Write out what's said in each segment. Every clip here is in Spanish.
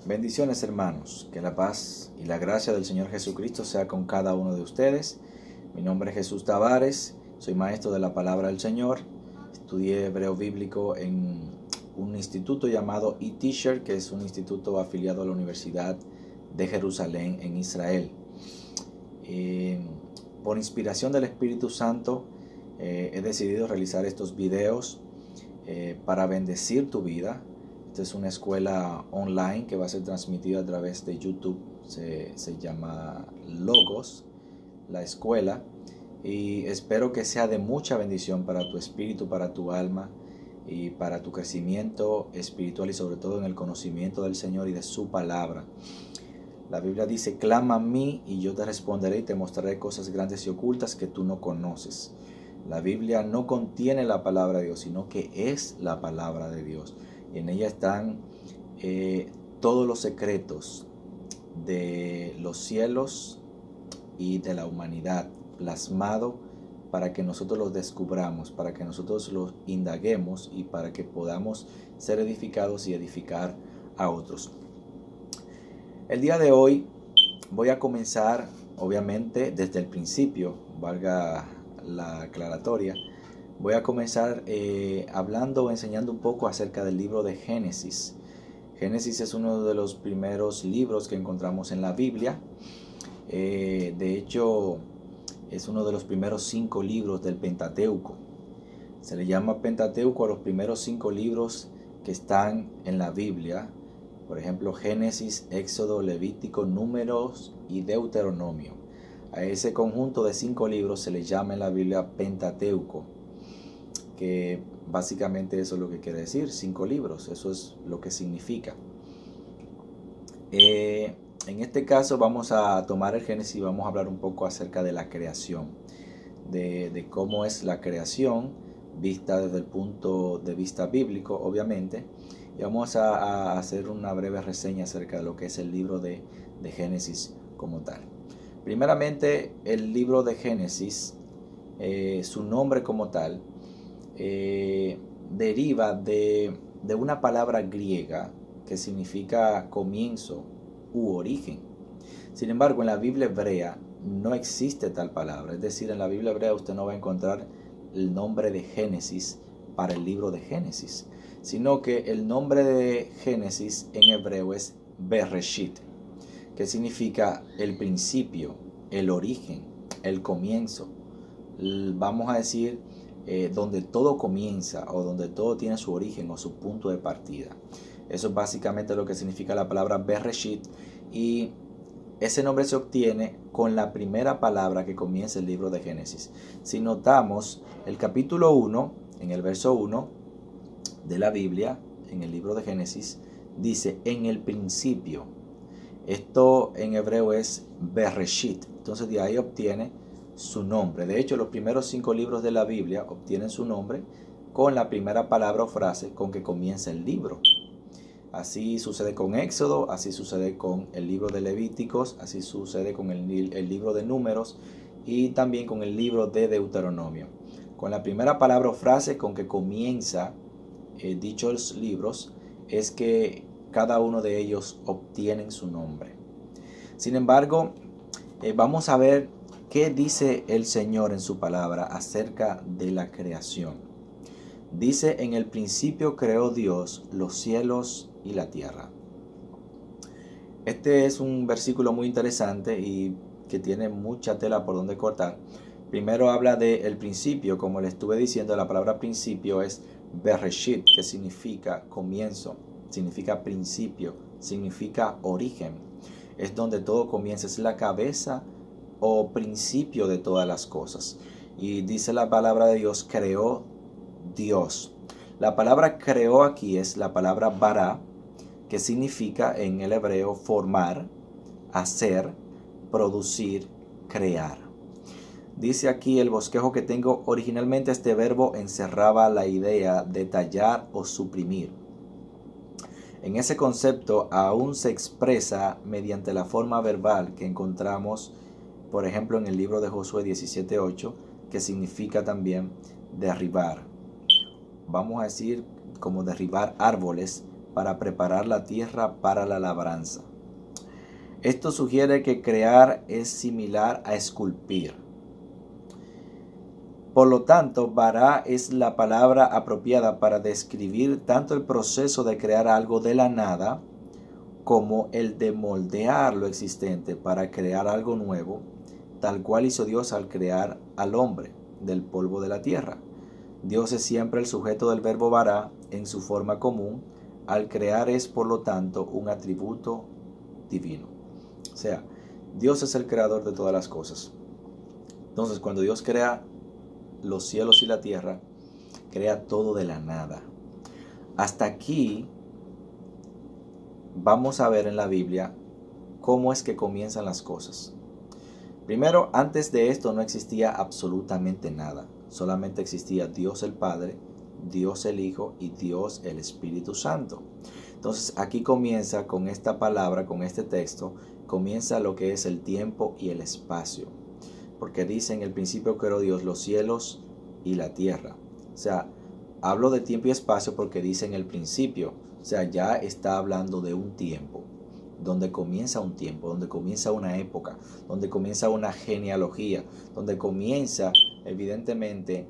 Bendiciones, hermanos, que la paz y la gracia del Señor Jesucristo sea con cada uno de ustedes. Mi nombre es Jesús Tavares, soy maestro de la palabra del Señor. Estudié hebreo bíblico en un instituto llamado eTeacher, que es un instituto afiliado a la Universidad de Jerusalén en Israel. Por inspiración del Espíritu Santo he decidido realizar estos videos para bendecir tu vida. Esta es una escuela online que va a ser transmitida a través de YouTube. Se llama Logos, la escuela. Y espero que sea de mucha bendición para tu espíritu, para tu alma y para tu crecimiento espiritual y sobre todo en el conocimiento del Señor y de su palabra. La Biblia dice: clama a mí y yo te responderé y te mostraré cosas grandes y ocultas que tú no conoces. La Biblia no contiene la palabra de Dios, sino que es la palabra de Dios. Y en ella están todos los secretos de los cielos y de la humanidad plasmado para que nosotros los descubramos, para que nosotros los indaguemos y para que podamos ser edificados y edificar a otros. El día de hoy voy a comenzar, obviamente, desde el principio, valga la aclaratoria. Voy a comenzar hablando o enseñando un poco acerca del libro de Génesis. Génesis es uno de los primeros libros que encontramos en la Biblia. De hecho, es uno de los primeros 5 libros del Pentateuco. Se le llama Pentateuco a los primeros 5 libros que están en la Biblia. Por ejemplo, Génesis, Éxodo, Levítico, Números y Deuteronomio. A ese conjunto de 5 libros se le llama en la Biblia Pentateuco, que básicamente eso es lo que quiere decir, 5 libros, eso es lo que significa. En este caso vamos a tomar el Génesis y vamos a hablar un poco acerca de la creación, de cómo es la creación vista desde el punto de vista bíblico, obviamente, y vamos a hacer una breve reseña acerca de lo que es el libro de Génesis como tal. Primeramente, el libro de Génesis, su nombre como tal, deriva de una palabra griega que significa comienzo u origen. Sin embargo, en la Biblia hebrea no existe tal palabra. Es decir, en la Biblia hebrea usted no va a encontrar el nombre de Génesis para el libro de Génesis, sino que el nombre de Génesis en hebreo es Bereshit, que significa el principio, el origen, el comienzo. Vamos a decir donde todo comienza o donde todo tiene su origen o su punto de partida. Eso es básicamente lo que significa la palabra Bereshit, y ese nombre se obtiene con la primera palabra que comienza el libro de Génesis. Si notamos el capítulo 1, en el verso 1 de la Biblia, en el libro de Génesis, dice en el principio. Esto en hebreo es Bereshit. Entonces de ahí obtiene su nombre. De hecho, los primeros 5 libros de la Biblia obtienen su nombre con la primera palabra o frase con que comienza el libro. Así sucede con Éxodo, así sucede con el libro de Levíticos, así sucede con el libro de Números y también con el libro de Deuteronomio. Con la primera palabra o frase con que comienza dichos libros es que cada uno de ellos obtienen su nombre. Sin embargo, vamos a ver qué dice el Señor en su palabra acerca de la creación. Dice: en el principio creó Dios los cielos y la tierra. Este es un versículo muy interesante y que tiene mucha tela por donde cortar. Primero habla del principio. Como le estuve diciendo, la palabra principio es Bereshit, que significa comienzo, significa principio, significa origen. Es donde todo comienza, es la cabeza o principio de todas las cosas. Y dice la palabra de Dios: creó Dios. La palabra creó aquí es la palabra bara, que significa en el hebreo formar, hacer, producir, crear. Dice aquí el bosquejo que tengo: originalmente este verbo encerraba la idea de tallar o suprimir. En ese concepto aún se expresa mediante la forma verbal que encontramos, por ejemplo, en el libro de Josué 17:8, que significa también derribar. Vamos a decir como derribar árboles para preparar la tierra para la labranza. Esto sugiere que crear es similar a esculpir. Por lo tanto, bara es la palabra apropiada para describir tanto el proceso de crear algo de la nada como el de moldear lo existente para crear algo nuevo, tal cual hizo Dios al crear al hombre del polvo de la tierra. Dios es siempre el sujeto del verbo bara en su forma común. Al crear es, por lo tanto, un atributo divino. O sea, Dios es el creador de todas las cosas. Entonces, cuando Dios crea los cielos y la tierra, crea todo de la nada. Hasta aquí vamos a ver en la Biblia cómo es que comienzan las cosas. Primero, antes de esto no existía absolutamente nada. Solamente existía Dios el Padre, Dios el Hijo y Dios el Espíritu Santo. Entonces aquí comienza con esta palabra, con este texto, comienza lo que es el tiempo y el espacio. Porque dice en el principio creó Dios los cielos y la tierra. O sea, hablo de tiempo y espacio porque dice en el principio. O sea, ya está hablando de un tiempo. Donde comienza un tiempo, donde comienza una época, donde comienza una genealogía, donde comienza evidentemente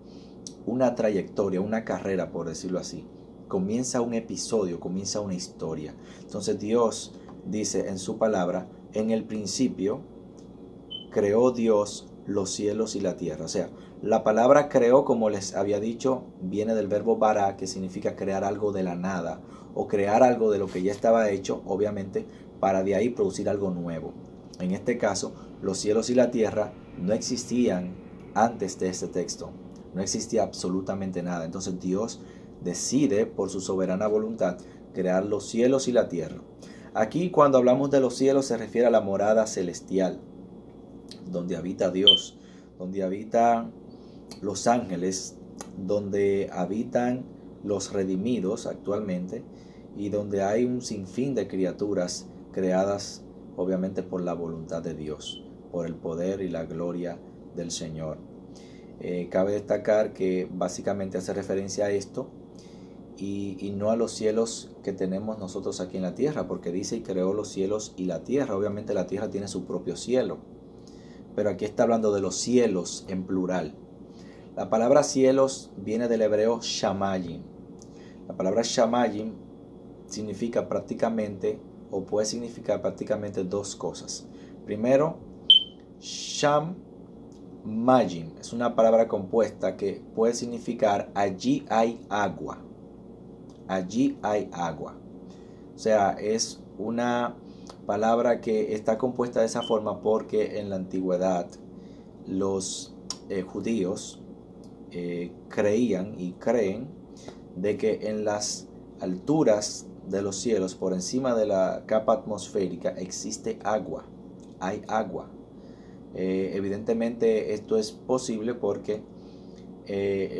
una trayectoria, una carrera, por decirlo así. Comienza un episodio, comienza una historia. Entonces Dios dice en su palabra, en el principio creó Dios los cielos y la tierra. O sea, la palabra creó, como les había dicho, viene del verbo bara, que significa crear algo de la nada o crear algo de lo que ya estaba hecho, obviamente, para de ahí producir algo nuevo. En este caso, los cielos y la tierra no existían antes de este texto. No existía absolutamente nada. Entonces Dios decide, por su soberana voluntad, crear los cielos y la tierra. Aquí, cuando hablamos de los cielos, se refiere a la morada celestial, donde habita Dios, donde habitan los ángeles, donde habitan los redimidos actualmente y donde hay un sinfín de criaturas creadas obviamente por la voluntad de Dios, por el poder y la gloria del Señor. Cabe destacar que básicamente hace referencia a esto y no a los cielos que tenemos nosotros aquí en la tierra, porque dice y creó los cielos y la tierra. Obviamente la tierra tiene su propio cielo, pero aquí está hablando de los cielos en plural. La palabra cielos viene del hebreo shamayim. La palabra shamayim significa prácticamente, o puede significar prácticamente dos cosas. Primero, sham Majim es una palabra compuesta que puede significar allí hay agua. Allí hay agua. O sea, es una palabra que está compuesta de esa forma porque en la antigüedad los judíos creían y creen de que en las alturas de los cielos, por encima de la capa atmosférica, existe agua. Hay agua. Evidentemente esto es posible porque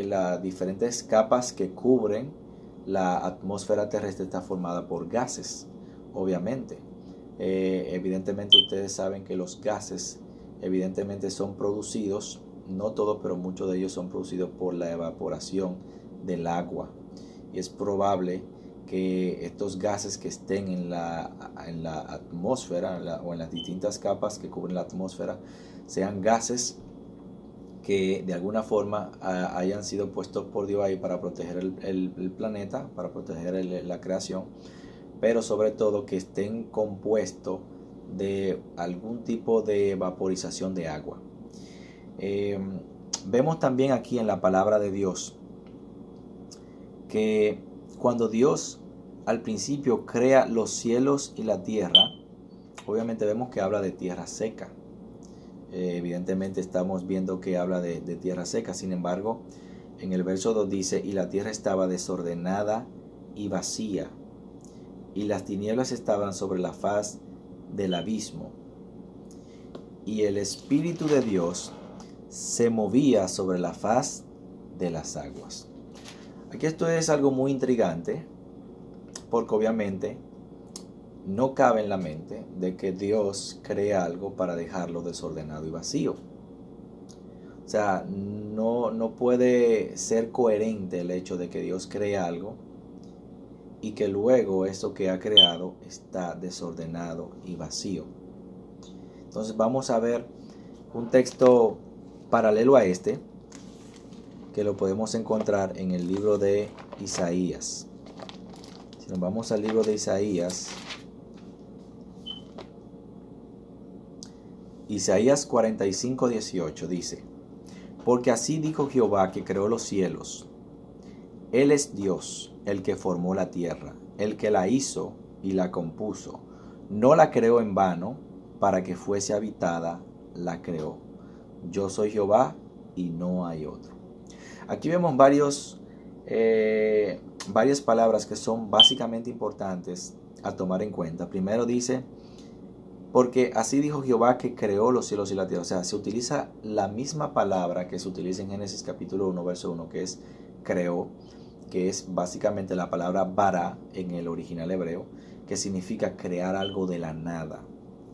las diferentes capas que cubren la atmósfera terrestre está formada por gases, obviamente. Evidentemente ustedes saben que los gases evidentemente son producidos, no todos, pero muchos de ellos son producidos por la evaporación del agua. Y es probable que estos gases que estén en la atmósfera o en las distintas capas que cubren la atmósfera sean gases que de alguna forma hayan sido puestos por Dios ahí para proteger el planeta, para proteger la creación, pero sobre todo que estén compuestos de algún tipo de vaporización de agua. Vemos también aquí en la palabra de Dios que cuando Dios al principio crea los cielos y la tierra, obviamente vemos que habla de tierra seca. Evidentemente estamos viendo que habla de tierra seca. Sin embargo, en el verso 2 dice, y la tierra estaba desordenada y vacía, y las tinieblas estaban sobre la faz del abismo, y el Espíritu de Dios se movía sobre la faz de las aguas. Aquí esto es algo muy intrigante, porque obviamente no cabe en la mente de que Dios cree algo para dejarlo desordenado y vacío. O sea, no puede ser coherente el hecho de que Dios cree algo y que luego esto que ha creado está desordenado y vacío. Entonces vamos a ver un texto paralelo a este, que lo podemos encontrar en el libro de Isaías. Si nos vamos al libro de Isaías, Isaías 45:18 dice: porque así dijo Jehová que creó los cielos. Él es Dios, el que formó la tierra, el que la hizo y la compuso. No la creó en vano, para que fuese habitada, la creó. Yo soy Jehová y no hay otro. Aquí vemos varias palabras que son básicamente importantes a tomar en cuenta. Primero dice, porque así dijo Jehová que creó los cielos y la tierra. O sea, se utiliza la misma palabra que se utiliza en Génesis capítulo 1, verso 1, que es creó, que es básicamente la palabra bara en el original hebreo, que significa crear algo de la nada,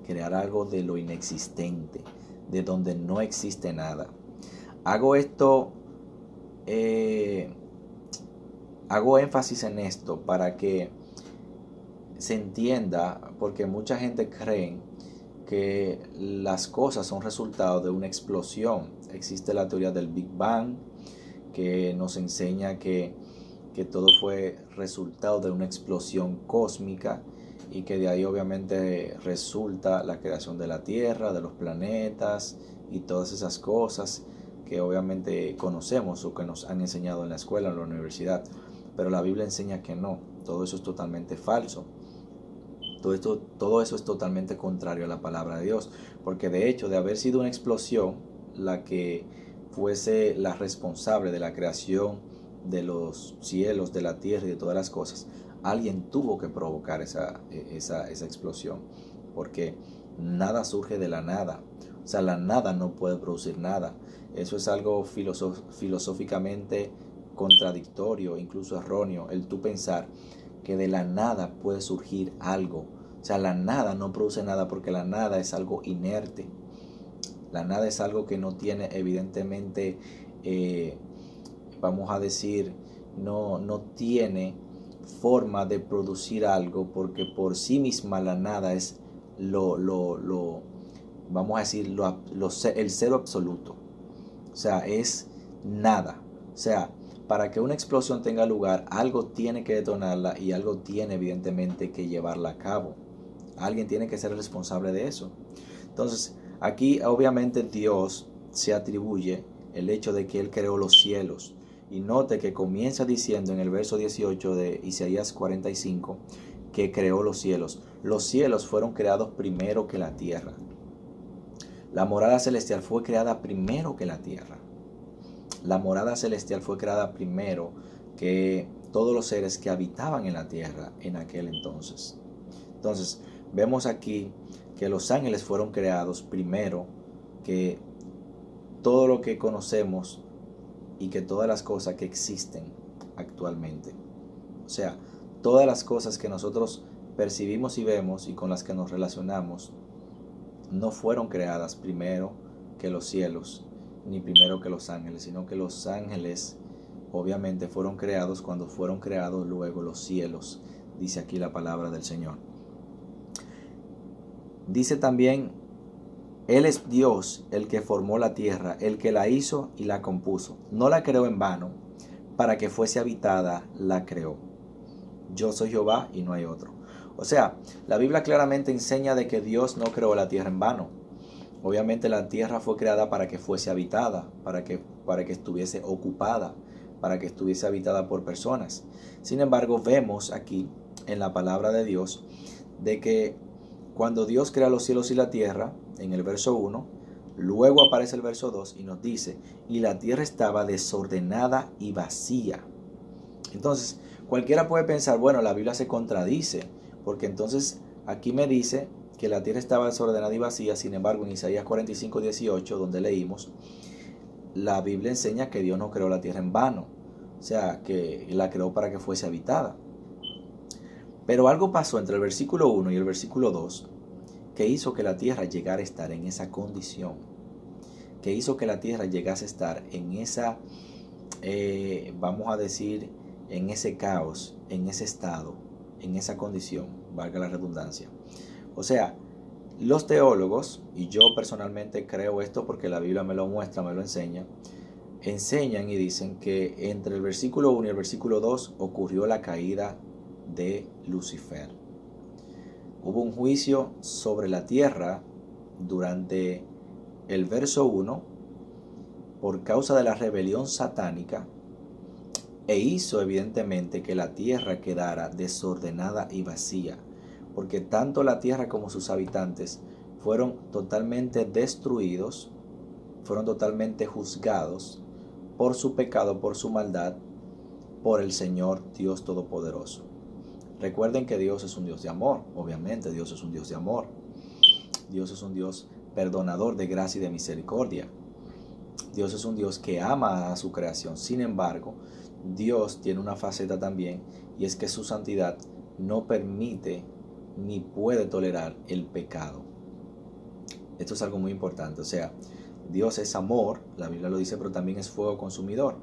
crear algo de lo inexistente, de donde no existe nada. Hago énfasis en esto para que se entienda, porque mucha gente cree que las cosas son resultado de una explosión. Existe la teoría del Big Bang, que nos enseña que todo fue resultado de una explosión cósmica y que de ahí obviamente resulta la creación de la Tierra, de los planetas y todas esas cosas que obviamente conocemos o que nos han enseñado en la escuela, en la universidad. Pero la Biblia enseña que no, todo eso es totalmente falso. Todo eso es totalmente contrario a la palabra de Dios, porque de hecho, de haber sido una explosión la que fuese la responsable de la creación de los cielos, de la tierra y de todas las cosas, alguien tuvo que provocar esa explosión, porque nada surge de la nada. O sea, la nada no puede producir nada. Eso es algo filosóficamente contradictorio, incluso erróneo, el tú pensar que de la nada puede surgir algo. O sea, la nada no produce nada, porque la nada es algo inerte. La nada es algo que no tiene evidentemente, vamos a decir, no tiene forma de producir algo, porque por sí misma la nada es vamos a decir, el cero absoluto. O sea, es nada. O sea, para que una explosión tenga lugar, algo tiene que detonarla y algo tiene evidentemente que llevarla a cabo. Alguien tiene que ser responsable de eso. Entonces, aquí obviamente Dios se atribuye el hecho de que Él creó los cielos. Y note que comienza diciendo en el verso 18 de Isaías 45 que creó los cielos. Los cielos fueron creados primero que la tierra. La morada celestial fue creada primero que la tierra. La morada celestial fue creada primero que todos los seres que habitaban en la tierra en aquel entonces. Entonces, vemos aquí que los ángeles fueron creados primero que todo lo que conocemos y que todas las cosas que existen actualmente. O sea, todas las cosas que nosotros percibimos y vemos y con las que nos relacionamos no fueron creadas primero que los cielos, ni primero que los ángeles, sino que los ángeles obviamente fueron creados cuando fueron creados luego los cielos, dice aquí la palabra del Señor. Dice también, Él es Dios, el que formó la tierra, el que la hizo y la compuso. No la creó en vano, para que fuese habitada, la creó. Yo soy Jehová y no hay otro. O sea, la Biblia claramente enseña de que Dios no creó la tierra en vano. Obviamente la tierra fue creada para que fuese habitada, para que estuviese ocupada, para que estuviese habitada por personas. Sin embargo, vemos aquí en la palabra de Dios de que cuando Dios crea los cielos y la tierra, en el verso 1, luego aparece el verso 2 y nos dice, y la tierra estaba desordenada y vacía. Entonces, cualquiera puede pensar, bueno, la Biblia se contradice, porque entonces aquí me dice que la tierra estaba desordenada y vacía. Sin embargo, en Isaías 45:18, donde leímos, la Biblia enseña que Dios no creó la tierra en vano, o sea, que la creó para que fuese habitada. Pero algo pasó entre el versículo 1 y el versículo 2 que hizo que la tierra llegara a estar en esa condición, que hizo que la tierra llegase a estar en esa, vamos a decir, en ese caos, en ese estado, en esa condición, valga la redundancia. O sea, los teólogos, y yo personalmente creo esto porque la Biblia me lo muestra, me lo enseña, enseñan y dicen que entre el versículo 1 y el versículo 2 ocurrió la caída de Lucifer. Hubo un juicio sobre la tierra durante el verso 1 por causa de la rebelión satánica, e hizo evidentemente que la tierra quedara desordenada y vacía, porque tanto la tierra como sus habitantes fueron totalmente destruidos, fueron totalmente juzgados por su pecado, por su maldad, por el Señor Dios Todopoderoso. Recuerden que Dios es un Dios de amor, obviamente Dios es un Dios de amor. Dios es un Dios perdonador de gracia y de misericordia. Dios es un Dios que ama a su creación. Sin embargo, Dios tiene una faceta también, y es que su santidad no permite ni puede tolerar el pecado. Esto es algo muy importante. O sea, Dios es amor, la Biblia lo dice, pero también es fuego consumidor.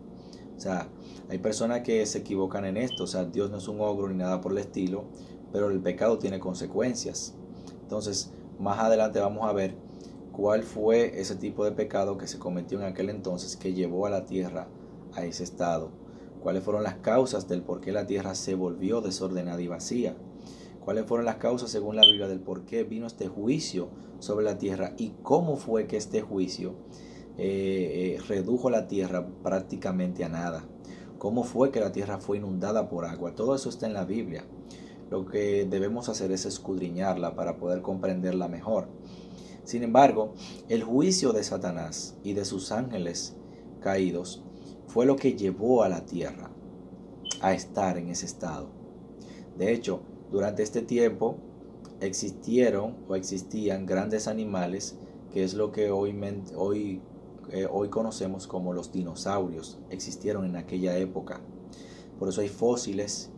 O sea, hay personas que se equivocan en esto. O sea, Dios no es un ogro ni nada por el estilo, pero el pecado tiene consecuencias. Entonces, más adelante vamos a ver cuál fue ese tipo de pecado que se cometió en aquel entonces que llevó a la tierra a ese estado. Cuáles fueron las causas del por qué la tierra se volvió desordenada y vacía. Cuáles fueron las causas, según la Biblia, del por qué vino este juicio sobre la tierra y cómo fue que este juicio redujo la tierra prácticamente a nada. Cómo fue que la tierra fue inundada por agua. Todo eso está en la Biblia. Lo que debemos hacer es escudriñarla para poder comprenderla mejor. Sin embargo, el juicio de Satanás y de sus ángeles caídos fue lo que llevó a la tierra a estar en ese estado. De hecho, durante este tiempo existían grandes animales, que es lo que hoy conocemos como los dinosaurios. Existieron en aquella época. Por eso hay fósiles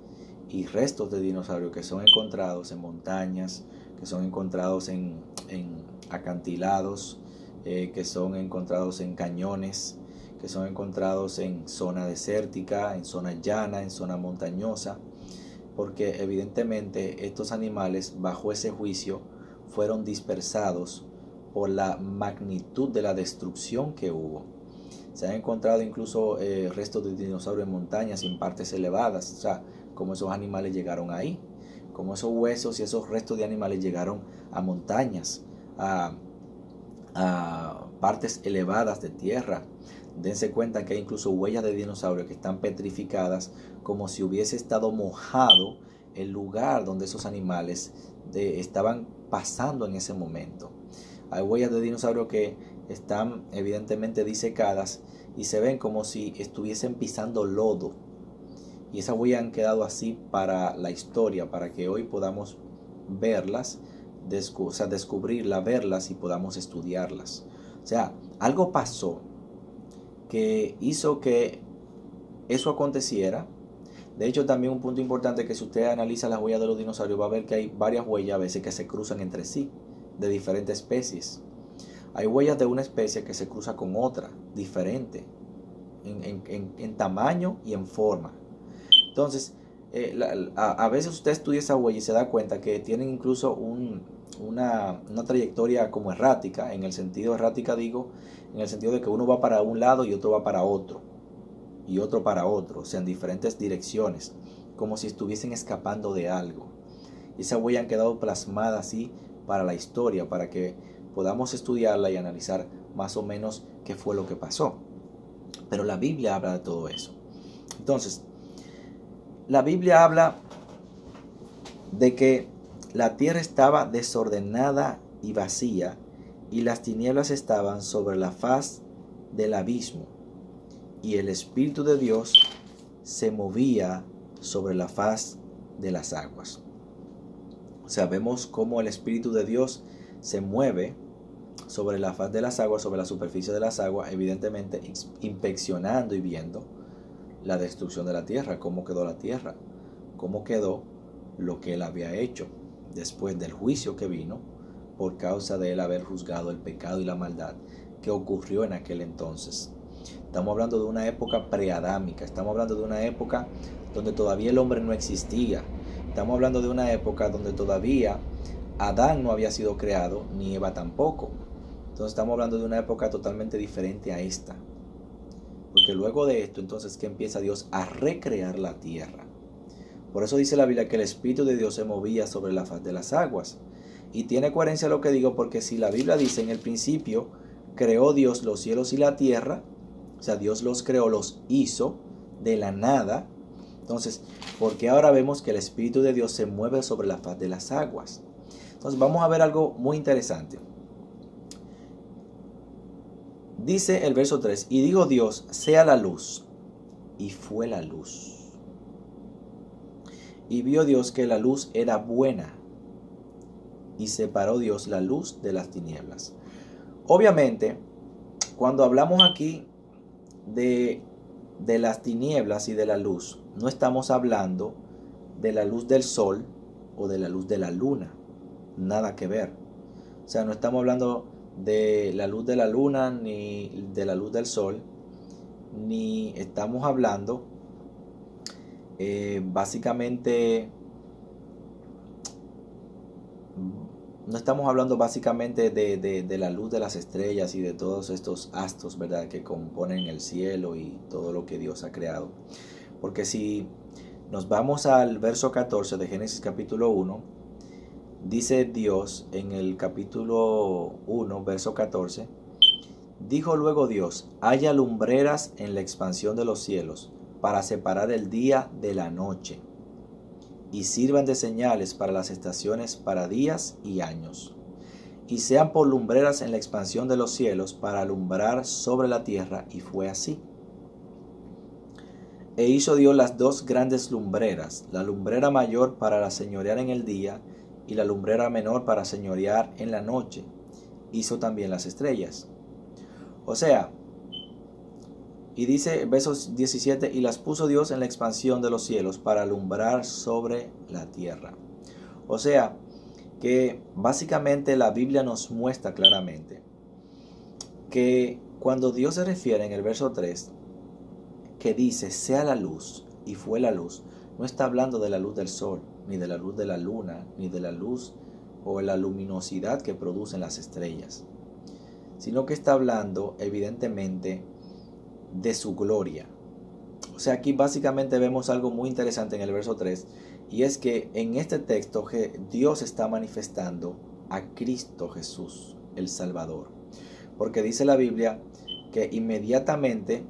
y restos de dinosaurios que son encontrados en montañas, que son encontrados en acantilados, que son encontrados en cañones, que son encontrados en zona desértica, en zona llana, en zona montañosa, porque evidentemente estos animales bajo ese juicio fueron dispersados por la magnitud de la destrucción que hubo. Se han encontrado incluso restos de dinosaurios en montañas y en partes elevadas. O sea, cómo esos animales llegaron ahí, cómo esos huesos y esos restos de animales llegaron a montañas, a partes elevadas de tierra. Dense cuenta que hay incluso huellas de dinosaurios que están petrificadas, como si hubiese estado mojado el lugar donde esos animales estaban pasando en ese momento. Hay huellas de dinosaurios que están evidentemente disecadas y se ven como si estuviesen pisando lodo. Y esas huellas han quedado así para la historia, para que hoy podamos verlas, descubrirlas, verlas y podamos estudiarlas. O sea, algo pasó que hizo que eso aconteciera. De hecho, también un punto importante, que si usted analiza las huellas de los dinosaurios va a ver que hay varias huellas a veces que se cruzan entre sí, de diferentes especies. Hay huellas de una especie que se cruza con otra, diferente, en tamaño y en forma. Entonces, a veces usted estudia esa huella y se da cuenta que tienen incluso una trayectoria como errática. En el sentido errática digo, en el sentido de que uno va para un lado y otro va para otro, y otro para otro, o sea, en diferentes direcciones, como si estuviesen escapando de algo. Y esa huella han quedado plasmada así para la historia, para que podamos estudiarla y analizar más o menos qué fue lo que pasó. Pero la Biblia habla de todo eso. Entonces, la Biblia habla de que la tierra estaba desordenada y vacía, y las tinieblas estaban sobre la faz del abismo, y el Espíritu de Dios se movía sobre la faz de las aguas. O sea, vemos cómo el Espíritu de Dios se mueve sobre la faz de las aguas, sobre la superficie de las aguas, evidentemente inspeccionando y viendo la destrucción de la tierra, cómo quedó la tierra, cómo quedó lo que él había hecho después del juicio que vino por causa de él haber juzgado el pecado y la maldad que ocurrió en aquel entonces. Estamos hablando de una época preadámica, estamos hablando de una época donde todavía el hombre no existía. Estamos hablando de una época donde todavía Adán no había sido creado, ni Eva tampoco. Entonces estamos hablando de una época totalmente diferente a esta. Porque luego de esto, entonces, que empieza Dios a recrear la tierra. Por eso dice la Biblia que el Espíritu de Dios se movía sobre la faz de las aguas. Y tiene coherencia lo que digo, porque si la Biblia dice en el principio, creó Dios los cielos y la tierra, o sea, Dios los creó, los hizo de la nada. Entonces, ¿por qué ahora vemos que el Espíritu de Dios se mueve sobre la faz de las aguas? Entonces, vamos a ver algo muy interesante. Dice el verso 3, y dijo Dios, sea la luz, y fue la luz. Y vio Dios que la luz era buena, y separó Dios la luz de las tinieblas. Obviamente, cuando hablamos aquí de las tinieblas y de la luz, no estamos hablando de la luz del sol o de la luz de la luna, nada que ver. O sea, no estamos hablando de la luz de la luna ni de la luz del sol, ni estamos hablando básicamente, no estamos hablando básicamente de la luz de las estrellas y de todos estos astros, ¿verdad?, que componen el cielo y todo lo que Dios ha creado. Porque si nos vamos al verso 14 de Génesis capítulo 1, dice Dios en el capítulo 1, verso 14, dijo luego Dios, haya lumbreras en la expansión de los cielos, para separar el día de la noche, y sirvan de señales para las estaciones, para días y años, y sean por lumbreras en la expansión de los cielos, para alumbrar sobre la tierra, y fue así. E hizo Dios las dos grandes lumbreras, la lumbrera mayor para señorear en el día, y la lumbrera menor para señorear en la noche. Hizo también las estrellas. O sea, y dice versos 17, y las puso Dios en la expansión de los cielos para alumbrar sobre la tierra. O sea, que básicamente la Biblia nos muestra claramente que cuando Dios se refiere en el verso 3, que dice, sea la luz, y fue la luz, no está hablando de la luz del sol, ni de la luz de la luna, ni de la luz o la luminosidad que producen las estrellas, sino que está hablando evidentemente de su gloria. O sea, aquí básicamente vemos algo muy interesante en el verso 3, y es que en este texto Dios está manifestando a Cristo Jesús, el Salvador. Porque dice la Biblia que inmediatamente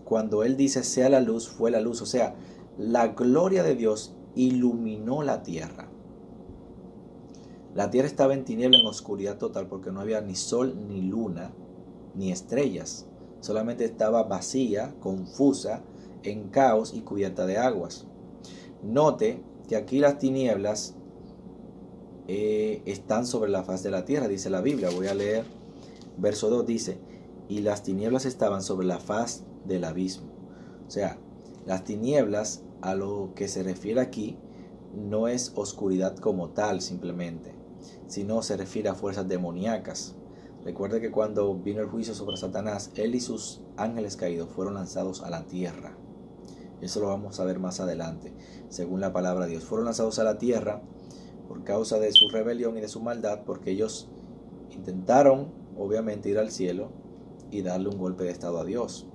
cuando Él dice sea la luz, fue la luz. O sea, la gloria de Dios iluminó la tierra. La tierra estaba en tiniebla, en oscuridad total, porque no había ni sol, ni luna, ni estrellas. Solamente estaba vacía, confusa, en caos y cubierta de aguas. Note que aquí las tinieblas están sobre la faz de la tierra, dice la Biblia. Voy a leer verso 2, dice, y las tinieblas estaban sobre la faz del abismo. O sea, las tinieblas, a lo que se refiere aquí, no es oscuridad como tal simplemente, sino se refiere a fuerzas demoníacas. Recuerde que cuando vino el juicio sobre Satanás, él y sus ángeles caídos fueron lanzados a la tierra. Eso lo vamos a ver más adelante, según la palabra de Dios. Fueron lanzados a la tierra por causa de su rebelión y de su maldad, porque ellos intentaron, obviamente, ir al cielo y darle un golpe de estado a Dios.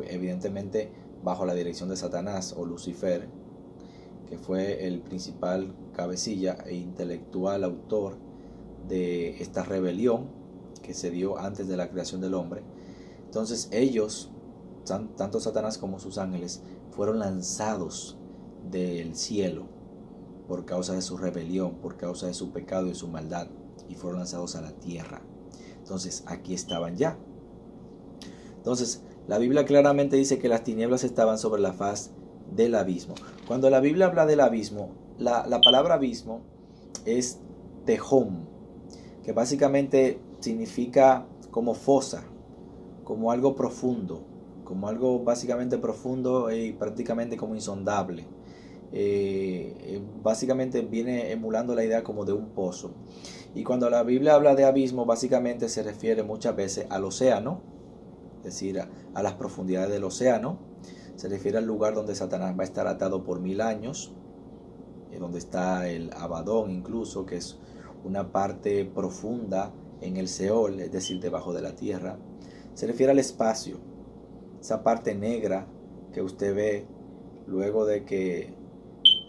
Evidentemente, bajo la dirección de Satanás o Lucifer, que fue el principal cabecilla e intelectual autor de esta rebelión que se dio antes de la creación del hombre. Entonces ellos, tanto Satanás como sus ángeles, fueron lanzados del cielo por causa de su rebelión, por causa de su pecado y su maldad, y fueron lanzados a la tierra. Entonces aquí estaban ya. Entonces la Biblia claramente dice que las tinieblas estaban sobre la faz del abismo. Cuando la Biblia habla del abismo, la palabra abismo es tehom, que básicamente significa como fosa, como algo profundo, como algo básicamente profundo y prácticamente como insondable. Básicamente viene emulando la idea como de un pozo. Y cuando la Biblia habla de abismo, básicamente se refiere muchas veces al océano, es decir, a las profundidades del océano. Se refiere al lugar donde Satanás va a estar atado por 1000 años, donde está el Abadón incluso, que es una parte profunda en el Seol, es decir, debajo de la tierra. Se refiere al espacio, esa parte negra que usted ve luego de que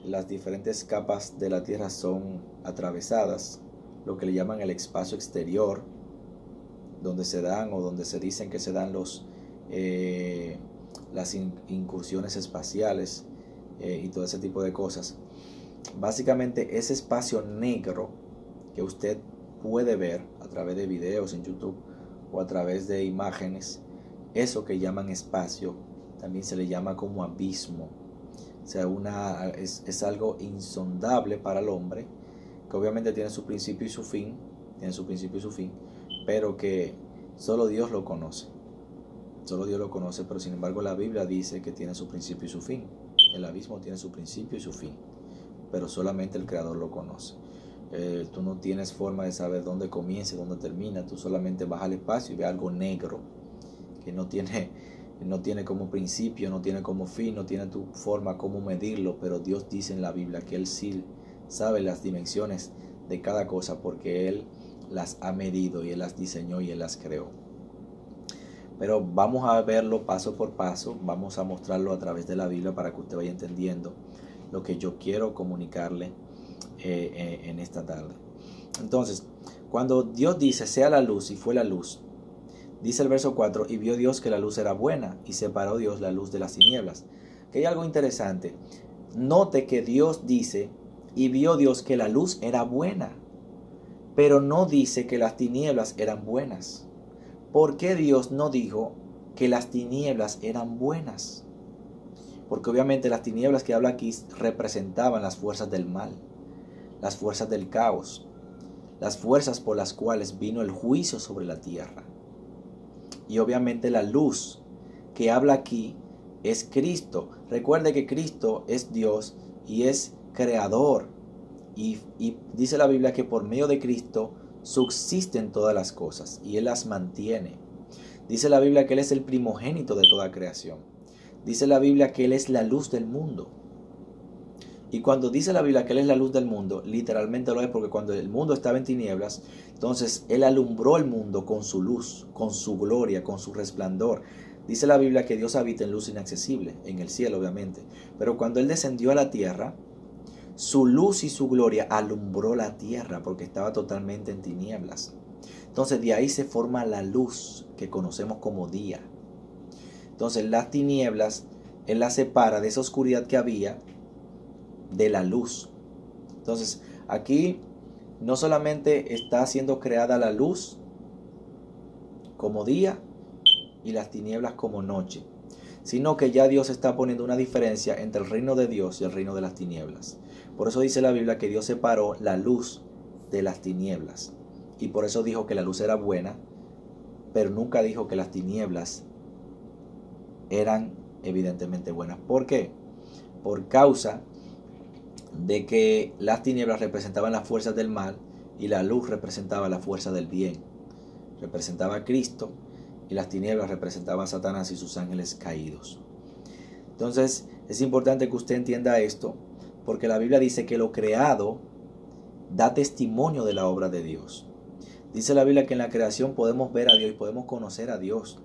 las diferentes capas de la tierra son atravesadas, lo que le llaman el espacio exterior, donde se dan o donde se dicen que se dan las incursiones espaciales y todo ese tipo de cosas. Básicamente ese espacio negro que usted puede ver a través de videos en YouTube o a través de imágenes, eso que llaman espacio también se le llama como abismo. O sea, es algo insondable para el hombre, que obviamente tiene su principio y su fin, pero que solo Dios lo conoce. Solo Dios lo conoce, pero sin embargo la Biblia dice que tiene su principio y su fin. El abismo tiene su principio y su fin, pero solamente el Creador lo conoce. Tú no tienes forma de saber dónde comienza y dónde termina. Tú solamente vas al espacio y ves algo negro que no tiene como principio, no tiene como fin, no tiene tu forma como medirlo, pero Dios dice en la Biblia que Él sí sabe las dimensiones de cada cosa, porque Él las ha medido y Él las diseñó y Él las creó. Pero vamos a verlo paso por paso, vamos a mostrarlo a través de la Biblia para que usted vaya entendiendo lo que yo quiero comunicarle en esta tarde. Entonces, cuando Dios dice sea la luz, y fue la luz, dice el verso 4, y vio Dios que la luz era buena, y separó Dios la luz de las tinieblas. Que hay algo interesante. Note que Dios dice, y vio Dios que la luz era buena, pero no dice que las tinieblas eran buenas. ¿Por qué Dios no dijo que las tinieblas eran buenas? Porque obviamente las tinieblas que habla aquí representaban las fuerzas del mal, las fuerzas del caos, las fuerzas por las cuales vino el juicio sobre la tierra. Y obviamente la luz que habla aquí es Cristo. Recuerde que Cristo es Dios y es creador. Y dice la Biblia que por medio de Cristo subsisten todas las cosas y Él las mantiene. Dice la Biblia que Él es el primogénito de toda creación. Dice la Biblia que Él es la luz del mundo. Y cuando dice la Biblia que Él es la luz del mundo, literalmente lo es, porque cuando el mundo estaba en tinieblas, entonces Él alumbró el mundo con su luz, con su gloria, con su resplandor. Dice la Biblia que Dios habita en luz inaccesible, en el cielo obviamente. Pero cuando Él descendió a la tierra, su luz y su gloria alumbró la tierra porque estaba totalmente en tinieblas. Entonces de ahí se forma la luz que conocemos como día. Entonces las tinieblas, Él las separa de esa oscuridad que había de la luz. Entonces aquí no solamente está siendo creada la luz como día y las tinieblas como noche, sino que ya Dios está poniendo una diferencia entre el reino de Dios y el reino de las tinieblas. Por eso dice la Biblia que Dios separó la luz de las tinieblas. Y por eso dijo que la luz era buena, pero nunca dijo que las tinieblas eran evidentemente buenas. ¿Por qué? Por causa de que las tinieblas representaban las fuerzas del mal y la luz representaba la fuerza del bien. Representaba a Cristo y las tinieblas representaban a Satanás y sus ángeles caídos. Entonces es importante que usted entienda esto, porque la Biblia dice que lo creado da testimonio de la obra de Dios. Dice la Biblia que en la creación podemos ver a Dios y podemos conocer a Dios.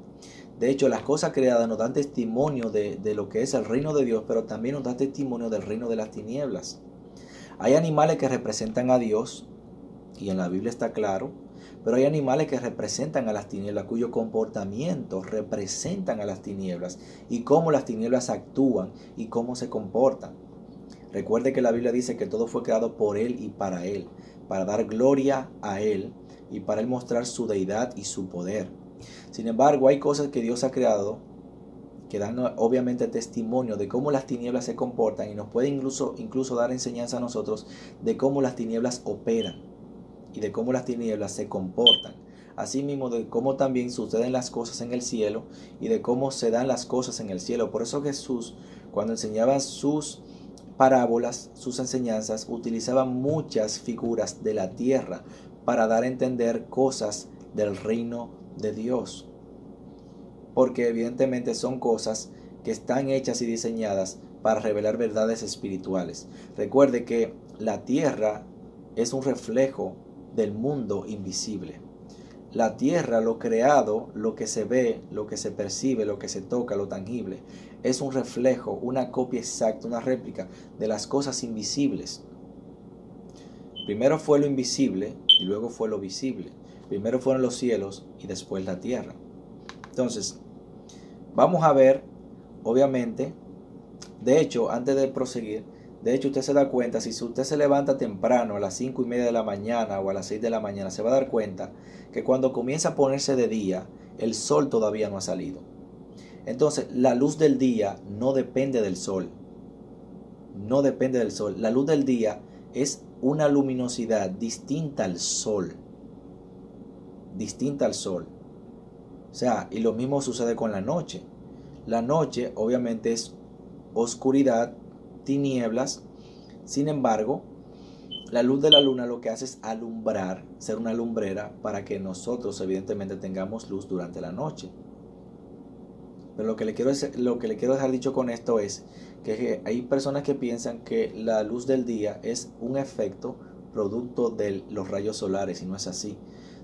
De hecho, las cosas creadas nos dan testimonio de lo que es el reino de Dios, pero también nos da testimonio del reino de las tinieblas. Hay animales que representan a Dios, y en la Biblia está claro, pero hay animales que representan a las tinieblas, cuyo comportamiento representan a las tinieblas, y cómo las tinieblas actúan y cómo se comportan. Recuerde que la Biblia dice que todo fue creado por Él y para Él, para dar gloria a Él y para Él mostrar su deidad y su poder. Sin embargo, hay cosas que Dios ha creado que dan obviamente testimonio de cómo las tinieblas se comportan y nos puede incluso dar enseñanza a nosotros de cómo las tinieblas operan y de cómo las tinieblas se comportan. Asimismo, de cómo también suceden las cosas en el cielo y de cómo se dan las cosas en el cielo. Por eso Jesús, cuando enseñaba sus parábolas, sus enseñanzas, utilizaba muchas figuras de la tierra para dar a entender cosas del reino de Dios. porque evidentemente son cosas que están hechas y diseñadas para revelar verdades espirituales. Recuerde que la tierra es un reflejo del mundo invisible. La tierra, lo creado, lo que se ve, lo que se percibe, lo que se toca, lo tangible, es un reflejo, una copia exacta, una réplica de las cosas invisibles. Primero fue lo invisible y luego fue lo visible. Primero fueron los cielos y después la tierra. Entonces, vamos a ver, obviamente, de hecho, antes de proseguir, de hecho usted se da cuenta, si usted se levanta temprano a las 5:30 de la mañana o a las 6 de la mañana, se va a dar cuenta que cuando comienza a ponerse de día, el sol todavía no ha salido. Entonces, la luz del día no depende del sol. No depende del sol. La luz del día es una luminosidad distinta al sol. Distinta al sol. O sea, y lo mismo sucede con la noche. La noche obviamente es oscuridad, tinieblas. Sin embargo, la luz de la luna lo que hace es alumbrar, ser una lumbrera para que nosotros evidentemente tengamos luz durante la noche. Pero lo que le quiero dejar dicho con esto es que hay personas que piensan que la luz del día es un efecto producto de los rayos solares, y no es así.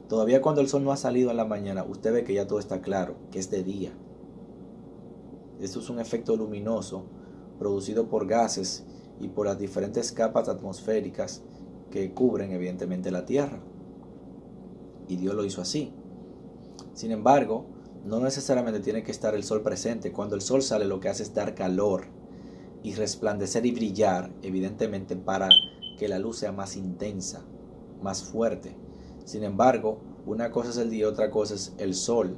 Todavía cuando el sol no ha salido en la mañana, usted ve que ya todo está claro, que es de día. Esto es un efecto luminoso producido por gases y por las diferentes capas atmosféricas que cubren evidentemente la Tierra. Y Dios lo hizo así. Sin embargo, no necesariamente tiene que estar el sol presente. Cuando el sol sale, lo que hace es dar calor y resplandecer y brillar, evidentemente para que la luz sea más intensa, más fuerte. Sin embargo, una cosa es el día, otra cosa es el sol,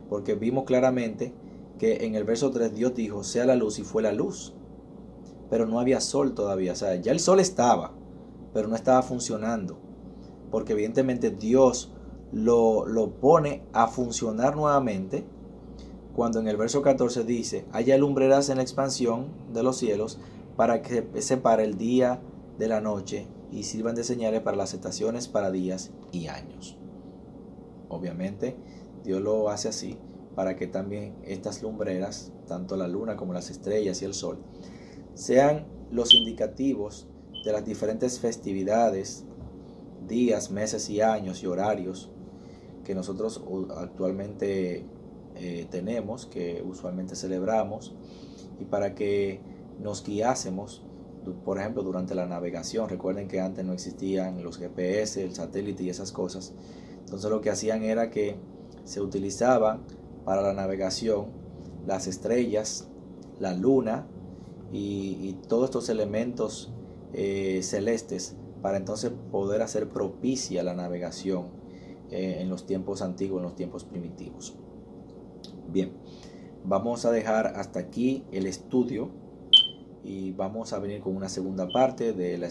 porque vimos claramente que en el verso 3 Dios dijo, sea la luz, y fue la luz, pero no había sol todavía. O sea, ya el sol estaba, pero no estaba funcionando, porque evidentemente Dios lo pone a funcionar nuevamente cuando en el verso 14 dice, haya lumbreras en la expansión de los cielos para que separe el día de la noche y sirvan de señales para las estaciones, para días y años. Obviamente Dios lo hace así para que también estas lumbreras, tanto la luna como las estrellas y el sol, sean los indicativos de las diferentes festividades, días, meses y años y horarios que nosotros actualmente tenemos, que usualmente celebramos, y para que nos guiásemos, por ejemplo, durante la navegación. Recuerden que antes no existían los GPS, el satélite y esas cosas. Entonces lo que hacían era que se utilizaban para la navegación las estrellas, la luna y todos estos elementos celestes para entonces poder hacer propicia la navegación en los tiempos antiguos, en los tiempos primitivos. Bien, vamos a dejar hasta aquí el estudio y vamos a venir con una segunda parte de la